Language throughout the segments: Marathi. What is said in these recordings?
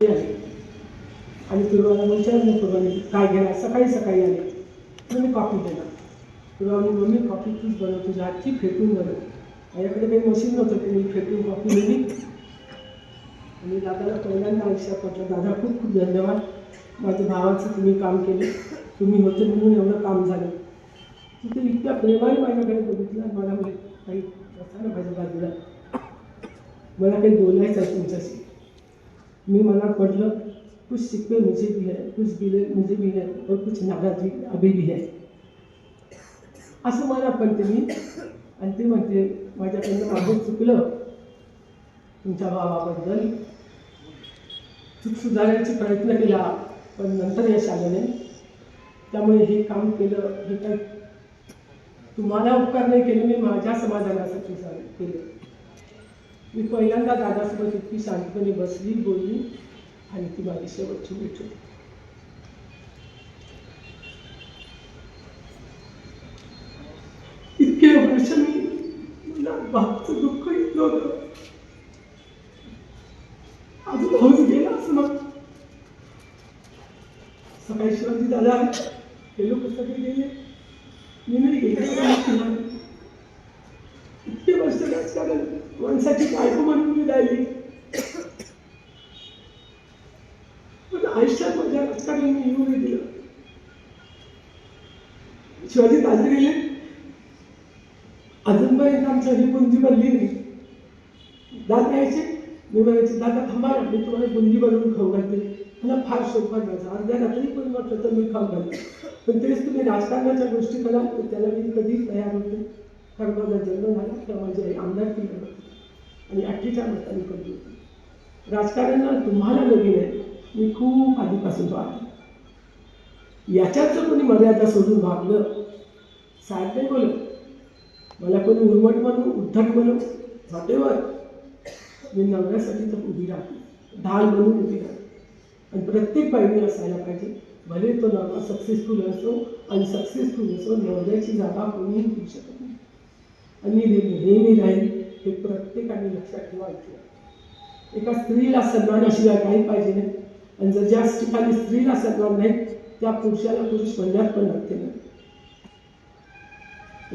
आणि तुला विचारलं तुला काय घेणार, सकाळी सकाळी आले मी कॉफी देणार तुला. मम्मी कॉफी तूच बनव, तुझ्या हातची फेटून बनव. माझ्याकडे काही मशीन नव्हतं की मी फेटून कॉफी दिली. आणि दादाला पहिल्यांदा आयुष्यात म्हटलं, दादा खूप खूप धन्यवाद, माझ्या भावाचं तुम्ही काम केलं, तुम्ही होते म्हणून एवढं काम झालं. तिथे इतक्या प्रेमाने माझ्याकडे बघितलं आणि मला म्हणजे काही बसा ना माझ्या बाजूला, मला काही बोलायचं आहे तुमच्याशी. मी मनात म्हटलं, कुछ शिकवे मुझे भी है, कुछ गिले मुझे भी है और कुछ नाराजी अभी भी है, असं मला म्हणते मी. आणि ते म्हणते माझ्याकडनं मागून चुकलं, तुमच्या भावाबद्दल चूक सुधारण्याचा प्रयत्न केला पण नंतर यश आलं नाही. त्यामुळे हे काम केलं, हे काही तुम्हाला उपकार नाही केलं, मी माझ्या समाधानासाठी केलं. मी पहिल्यांदा दादासोबत इतकी शांतपणे बसली, बोलली आणि ती माझी शेवटची भेट होती. इतके वर्ष मला भावाचं दुःख इतकं होतं, अजून भाऊच गेला असं मग. सकाळी शिवाजी दादा हे लोक सगळे गेले, मी नाही गेले. इतके वर्ष राजकारण माणसाची बायको म्हणून मी राहिली, पण आयुष्यात माझ्या राजकारणाने येऊ नाही दिलं. शिवाजी दादा गेले, अजूनपर्यंत आमच्या ही बुंदी बनली नाही. दादा यायचे, मी म्हणायचे दादा थांबा ना, मी तुम्हाला बुंदी बनवून खाऊ घालते. मला फार शोभा माझा, अर्ध्या रात्री पण म्हटलं तर मी खाऊ घालते, पण तेच तुम्ही राजकारणाच्या गोष्टी कराल तर त्याला मी कधीच तयार होते. कारण माझा जन्म झाला तेव्हा माझी आई आमदार केली होती आणि 38 मतांनी पडली होती. राजकारणाला तुम्हाला नवीन आहे, मी खूप आधीपासून पाहतो. याच्यात जर कोणी मर्यादा सोडून भागलं, साहेब नाही बोलत, मला कोणी उर्मट म्हणून उद्धट म्हणून वाटेवर, मी नवऱ्यासाठी तर उभी राहते, ढाल म्हणून उभी राहते. आणि प्रत्येक बाईने असायला पाहिजे, भले तो नवरा सक्सेसफुल असो आणि सक्सेसफुल असो, नवऱ्याची जागा कोणीही घेऊ शकत नाही. आणि नेहमी राहील हे प्रत्येकाने लक्षात ठेवायचं. एका स्त्रीला सन्मानाशिवाय काही पाहिजे नाही, आणि जर ज्या ठिकाणी स्त्रीला सन्मान नाही त्या पुरुषाला पुरुष म्हणण्यात पण लागते नाही.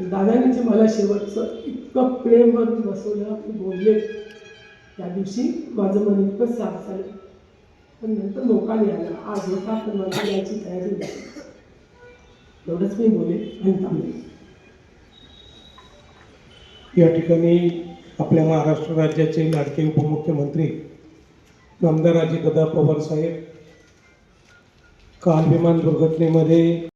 दादांनी जे मला शेवटचं इतकं प्रेमवरून बसवलं, बोलले, त्या दिवशी माझं मन इतकं साफ झालं. पण नंतर मोका नाही आला, आज होता पण मला याची तयारी होती. एवढंच मी बोले आणि थांबले. या ठिकाणी आपल्या महाराष्ट्र राज्याचे लाडके उपमुख्यमंत्री नामदार अजितदादा पवार साहेब काल विमान दुर्घटनेमध्ये